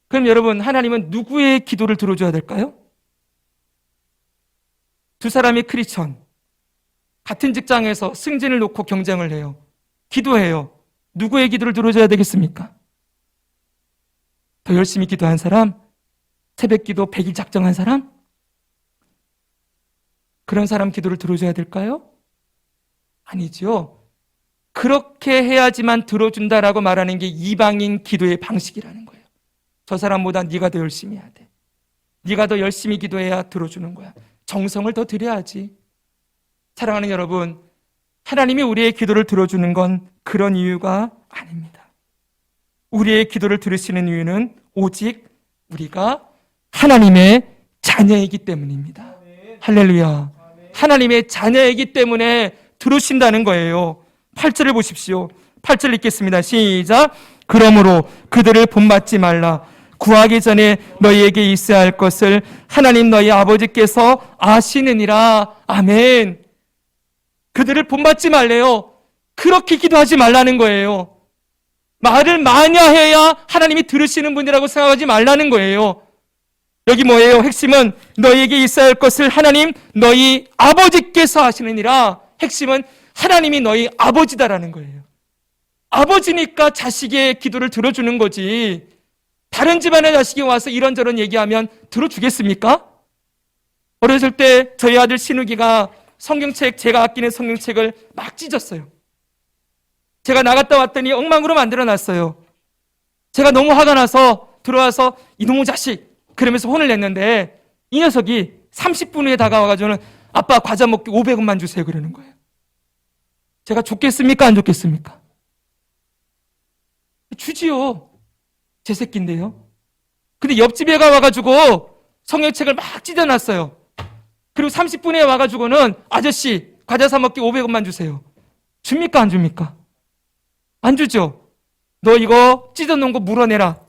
그럼 여러분, 하나님은 누구의 기도를 들어줘야 될까요? 두 사람이 크리스천, 같은 직장에서 승진을 놓고 경쟁을 해요. 기도해요. 누구의 기도를 들어줘야 되겠습니까? 더 열심히 기도한 사람? 새벽 기도 100일 작정한 사람? 그런 사람 기도를 들어줘야 될까요? 아니죠. 그렇게 해야지만 들어준다라고 말하는 게 이방인 기도의 방식이라는 거예요. 저 사람보다 네가 더 열심히 해야 돼. 네가 더 열심히 기도해야 들어주는 거야. 정성을 더 들여야지. 사랑하는 여러분, 하나님이 우리의 기도를 들어주는 건 그런 이유가 아닙니다. 우리의 기도를 들으시는 이유는 오직 우리가 하나님의 자녀이기 때문입니다. 할렐루야. 하나님의 자녀이기 때문에 들으신다는 거예요. 8절을 보십시오. 8절 읽겠습니다. 시작. 그러므로 그들을 본받지 말라. 구하기 전에 너희에게 있어야 할 것을 하나님 너희 아버지께서 아시느니라. 아멘. 그들을 본받지 말래요. 그렇게 기도하지 말라는 거예요. 말을 많이 해야 하나님이 들으시는 분이라고 생각하지 말라는 거예요. 여기 뭐예요? 핵심은 너희에게 있어야 할 것을 하나님 너희 아버지께서 하시느니라. 핵심은 하나님이 너희 아버지다라는 거예요. 아버지니까 자식의 기도를 들어주는 거지. 다른 집안의 자식이 와서 이런저런 얘기하면 들어주겠습니까? 어렸을 때 저희 아들 신욱이가 성경책, 제가 아끼는 성경책을 막 찢었어요. 제가 나갔다 왔더니 엉망으로 만들어놨어요. 제가 너무 화가 나서 들어와서 이놈의 자식 그러면서 혼을 냈는데 이 녀석이 30분 후에 다가와가지고는 아빠 과자 먹기 500원만 주세요 그러는 거예요. 제가 줬겠습니까? 안 줬겠습니까? 주지요. 제 새끼인데요. 근데 옆집에 와가지고 성경책을 막 찢어놨어요. 그리고 30분에 와가지고는 아저씨 과자 사 먹기 500원만 주세요. 줍니까? 안 줍니까? 안 주죠. 너 이거 찢어놓은 거 물어내라.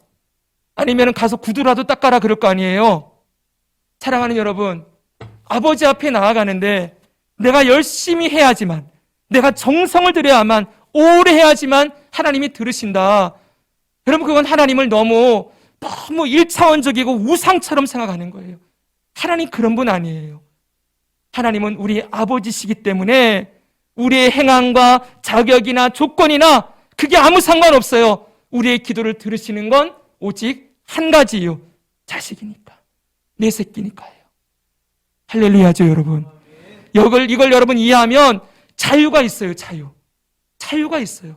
아니면 가서 구두라도 닦아라 그럴 거 아니에요. 사랑하는 여러분, 아버지 앞에 나아가는데 내가 열심히 해야지만, 내가 정성을 들여야만, 오래 해야지만 하나님이 들으신다. 여러분, 그건 하나님을 너무 1차원적이고 우상처럼 생각하는 거예요. 하나님 그런 분 아니에요. 하나님은 우리 아버지시기 때문에 우리의 행함과 자격이나 조건이나 그게 아무 상관없어요. 우리의 기도를 들으시는 건 오직 한 가지 이유. 자식이니까. 내 새끼니까요. 할렐루야죠, 여러분. 이걸 여러분 이해하면 자유가 있어요, 자유. 자유가 있어요.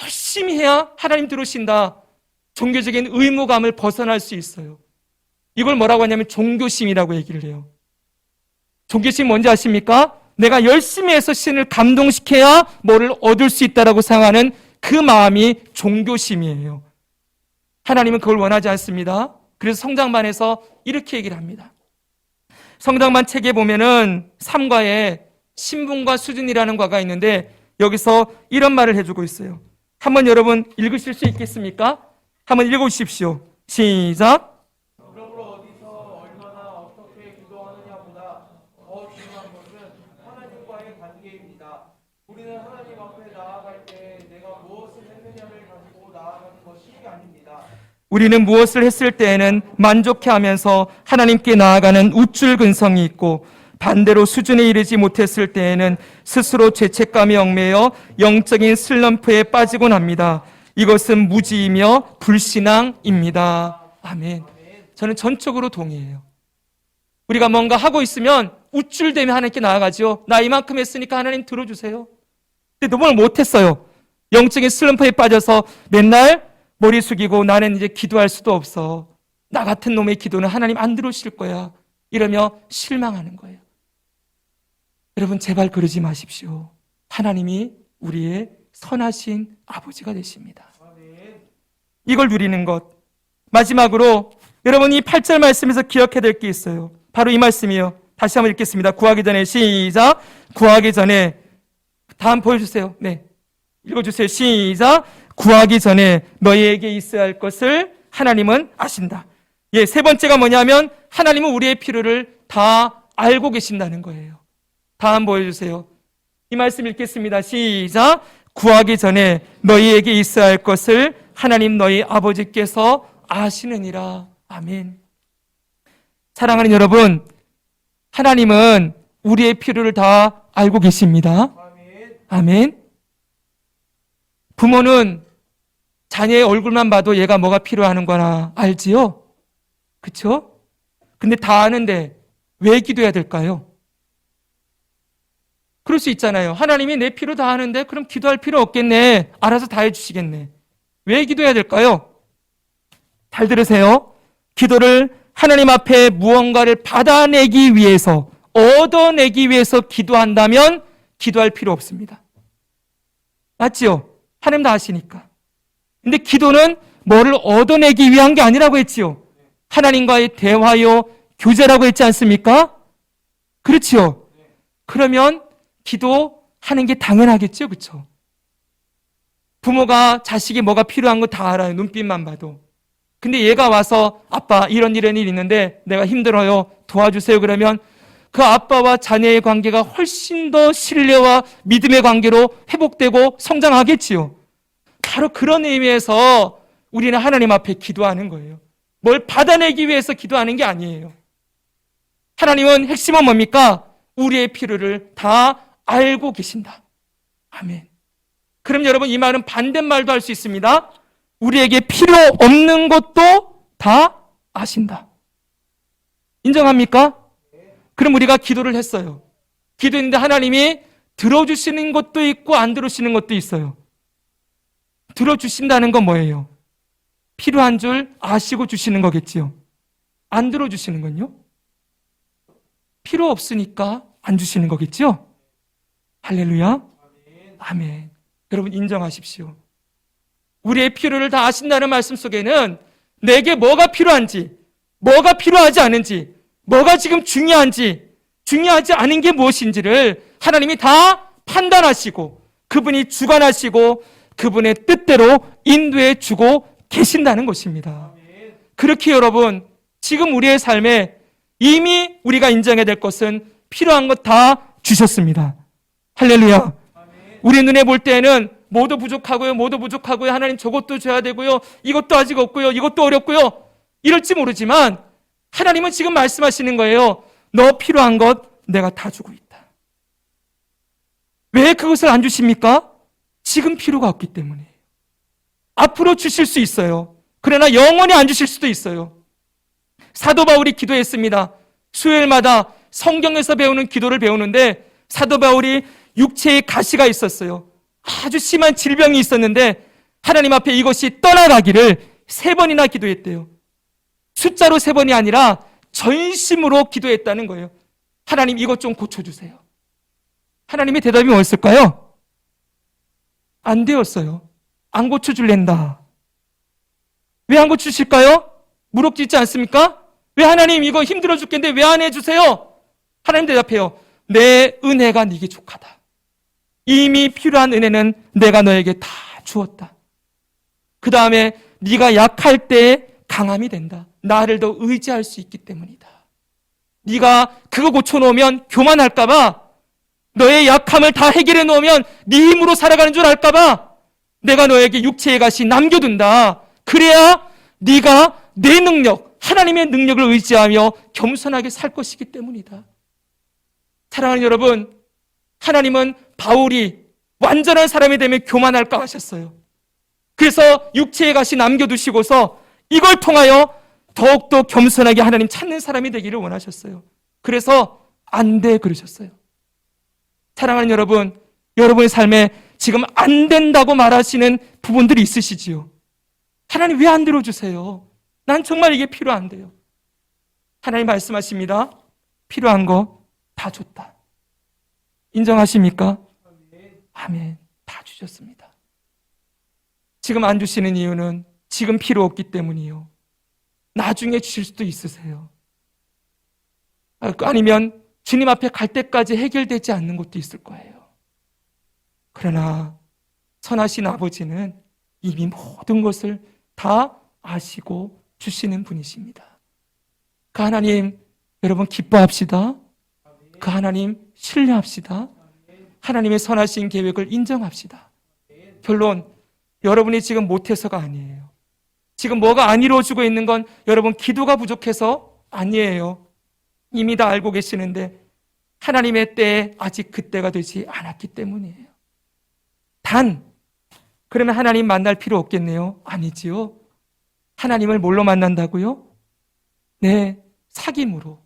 열심히 해야 하나님 들으신다. 종교적인 의무감을 벗어날 수 있어요. 이걸 뭐라고 하냐면 종교심이라고 얘기를 해요. 종교심 뭔지 아십니까? 내가 열심히 해서 신을 감동시켜야 뭐를 얻을 수 있다라고 생각하는 그 마음이 종교심이에요. 하나님은 그걸 원하지 않습니다. 그래서 성장반에서 이렇게 얘기를 합니다. 성장반 책에 보면은 3과에 신분과 수준이라는 과가 있는데 여기서 이런 말을 해주고 있어요. 한번 여러분 읽으실 수 있겠습니까? 한번 읽어주십시오. 시작. 그러므로 어디서 얼마나 어떻게 기도하느냐보다 더 중요한 것은 하나님과의 관계입니다. 우리는 하나님 앞에 나아갈 때 내가 무엇을 했느냐를 가지고 나아가는 것이 아닙니다. 우리는 무엇을 했을 때에는 만족해하면서 하나님께 나아가는 우쭐 근성이 있고 반대로 수준에 이르지 못했을 때에는 스스로 죄책감에 얽매여 영적인 슬럼프에 빠지곤 합니다. 이것은 무지이며 불신앙입니다. 아멘. 저는 전적으로 동의해요. 우리가 뭔가 하고 있으면 우쭐대며 하나님께 나아가죠. 나 이만큼 했으니까 하나님 들어주세요. 근데 너무 못했어요. 영적인 슬럼프에 빠져서 맨날 머리 숙이고 나는 이제 기도할 수도 없어. 나 같은 놈의 기도는 하나님 안 들으실 거야. 이러며 실망하는 거예요. 여러분 제발 그러지 마십시오. 하나님이 우리의 선하신 아버지가 되십니다. 이걸 누리는 것. 마지막으로 여러분 이 8절 말씀에서 기억해야 될 게 있어요. 바로 이 말씀이에요. 다시 한번 읽겠습니다. 구하기 전에 시작. 구하기 전에 다음 보여주세요. 네, 읽어주세요. 시작. 구하기 전에 너희에게 있어야 할 것을 하나님은 아신다. 예, 세 번째가 뭐냐면 하나님은 우리의 필요를 다 알고 계신다는 거예요. 다음 보여주세요. 이 말씀 읽겠습니다. 시작. 구하기 전에 너희에게 있어야 할 것을 하나님 너희 아버지께서 아시느니라. 아멘. 사랑하는 여러분, 하나님은 우리의 필요를 다 알고 계십니다. 아멘. 부모는 자녀의 얼굴만 봐도 얘가 뭐가 필요하는 거나 알지요? 그쵸? 근데 다 아는데 왜 기도해야 될까요? 그럴 수 있잖아요. 하나님이 내 필요 다 아는데 그럼 기도할 필요 없겠네. 알아서 다 해주시겠네. 왜 기도해야 될까요? 잘 들으세요. 기도를 하나님 앞에 무언가를 받아내기 위해서, 얻어내기 위해서 기도한다면 기도할 필요 없습니다. 맞지요? 하나님 다 아시니까. 근데 기도는 뭐를 얻어내기 위한 게 아니라고 했지요. 하나님과의 대화요, 교제라고 했지 않습니까? 그렇지요. 그러면 기도하는 게 당연하겠죠. 그렇죠? 부모가 자식이 뭐가 필요한 거 다 알아요. 눈빛만 봐도. 근데 얘가 와서 아빠 이런 일 있는데 내가 힘들어요. 도와주세요. 그러면 그 아빠와 자녀의 관계가 훨씬 더 신뢰와 믿음의 관계로 회복되고 성장하겠지요. 바로 그런 의미에서 우리는 하나님 앞에 기도하는 거예요. 뭘 받아내기 위해서 기도하는 게 아니에요. 하나님은 핵심은 뭡니까? 우리의 필요를 다 알고 계신다. 아멘. 그럼 여러분 이 말은 반대말도 할 수 있습니다. 우리에게 필요 없는 것도 다 아신다. 인정합니까? 그럼 우리가 기도를 했어요. 기도했는데 하나님이 들어주시는 것도 있고 안 들어주시는 것도 있어요. 들어주신다는 건 뭐예요? 필요한 줄 아시고 주시는 거겠지요. 안 들어주시는 건요? 필요 없으니까 안 주시는 거겠지요? 할렐루야. 아멘. 여러분 인정하십시오. 우리의 필요를 다 아신다는 말씀 속에는 내게 뭐가 필요한지, 뭐가 필요하지 않은지, 뭐가 지금 중요한지, 중요하지 않은 게 무엇인지를 하나님이 다 판단하시고 그분이 주관하시고 그분의 뜻대로 인도해 주고 계신다는 것입니다. 그렇게 여러분 지금 우리의 삶에 이미 우리가 인정해야 될 것은 필요한 것 다 주셨습니다. 할렐루야. 우리 눈에 볼 때는 뭐도 부족하고요, 뭐도 부족하고요, 하나님 저것도 줘야 되고요, 이것도 아직 없고요, 이것도 어렵고요, 이럴지 모르지만 하나님은 지금 말씀하시는 거예요. 너 필요한 것 내가 다 주고 있다. 왜 그것을 안 주십니까? 지금 필요가 없기 때문이에요. 앞으로 주실 수 있어요. 그러나 영원히 안 주실 수도 있어요. 사도 바울이 기도했습니다. 수요일마다 성경에서 배우는 기도를 배우는데 사도 바울이 육체에 가시가 있었어요. 아주 심한 질병이 있었는데 하나님 앞에 이것이 떠나가기를 3번이나 기도했대요. 숫자로 3번이 아니라 전심으로 기도했다는 거예요. 하나님 이것 좀 고쳐주세요. 하나님의 대답이 뭐였을까요? 안 되었어요. 안 고쳐줄랜다. 왜 안 고쳐주실까요? 무럭지지 않습니까? 왜 하나님 이거 힘들어 죽겠는데 왜 안 해주세요? 하나님 대답해요. 내 은혜가 네게 족하다. 이미 필요한 은혜는 내가 너에게 다 주었다. 그 다음에 네가 약할 때 강함이 된다. 나를 더 의지할 수 있기 때문이다. 네가 그거 고쳐놓으면 교만할까 봐, 너의 약함을 다 해결해 놓으면 네 힘으로 살아가는 줄 알까 봐 내가 너에게 육체의 가시 남겨둔다. 그래야 네가 내 능력, 하나님의 능력을 의지하며 겸손하게 살 것이기 때문이다. 사랑하는 여러분, 하나님은 바울이 완전한 사람이 되면 교만할까 하셨어요. 그래서 육체의 가시 남겨두시고서 이걸 통하여 더욱더 겸손하게 하나님 찾는 사람이 되기를 원하셨어요. 그래서 안 돼 그러셨어요. 사랑하는 여러분, 여러분의 삶에 지금 안 된다고 말하시는 부분들이 있으시지요. 하나님 왜 안 들어주세요? 난 정말 이게 필요한데요. 하나님 말씀하십니다. 필요한 거 다 줬다. 인정하십니까? 아멘. 다 주셨습니다. 지금 안 주시는 이유는 지금 필요 없기 때문이요. 나중에 주실 수도 있으세요. 아니면 주님 앞에 갈 때까지 해결되지 않는 것도 있을 거예요. 그러나 선하신 아버지는 이미 모든 것을 다 아시고 주시는 분이십니다. 그 하나님 여러분 기뻐합시다. 그 하나님 신뢰합시다. 하나님의 선하신 계획을 인정합시다. 결론, 여러분이 지금 못해서가 아니에요. 지금 뭐가 안 이루어지고 있는 건 여러분 기도가 부족해서 아니에요. 이미 다 알고 계시는데 하나님의 때에 아직 그때가 되지 않았기 때문이에요. 그러면 하나님 만날 필요 없겠네요? 아니지요. 하나님을 뭘로 만난다고요? 네, 사귐으로,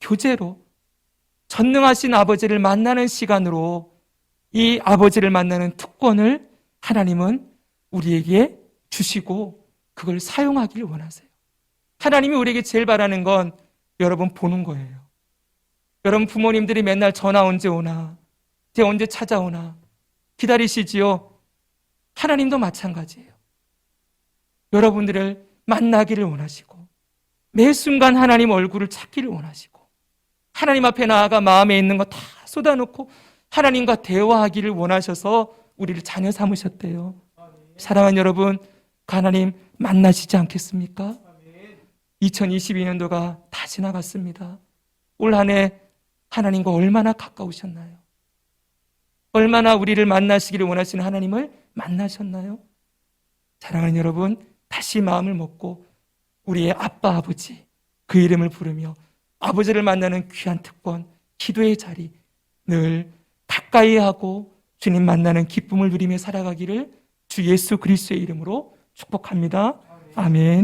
교제로, 전능하신 아버지를 만나는 시간으로 이 아버지를 만나는 특권을 하나님은 우리에게 주시고 그걸 사용하기를 원하세요. 하나님이 우리에게 제일 바라는 건 여러분 보는 거예요. 여러분 부모님들이 맨날 전화 언제 오나, 언제 찾아오나 기다리시지요. 하나님도 마찬가지예요. 여러분들을 만나기를 원하시고 매 순간 하나님 얼굴을 찾기를 원하시고 하나님 앞에 나아가 마음에 있는 거 다 쏟아놓고 하나님과 대화하기를 원하셔서 우리를 자녀 삼으셨대요. 사랑하는 여러분, 그 하나님 만나시지 않겠습니까? 2022년도가 다 지나갔습니다. 올 한 해 하나님과 얼마나 가까우셨나요? 얼마나 우리를 만나시기를 원하시는 하나님을 만나셨나요? 사랑하는 여러분, 다시 마음을 먹고 우리의 아빠 아버지 그 이름을 부르며 아버지를 만나는 귀한 특권, 기도의 자리 늘 가까이 하고 주님 만나는 기쁨을 누리며 살아가기를 주 예수 그리스도의 이름으로 축복합니다. 아멘.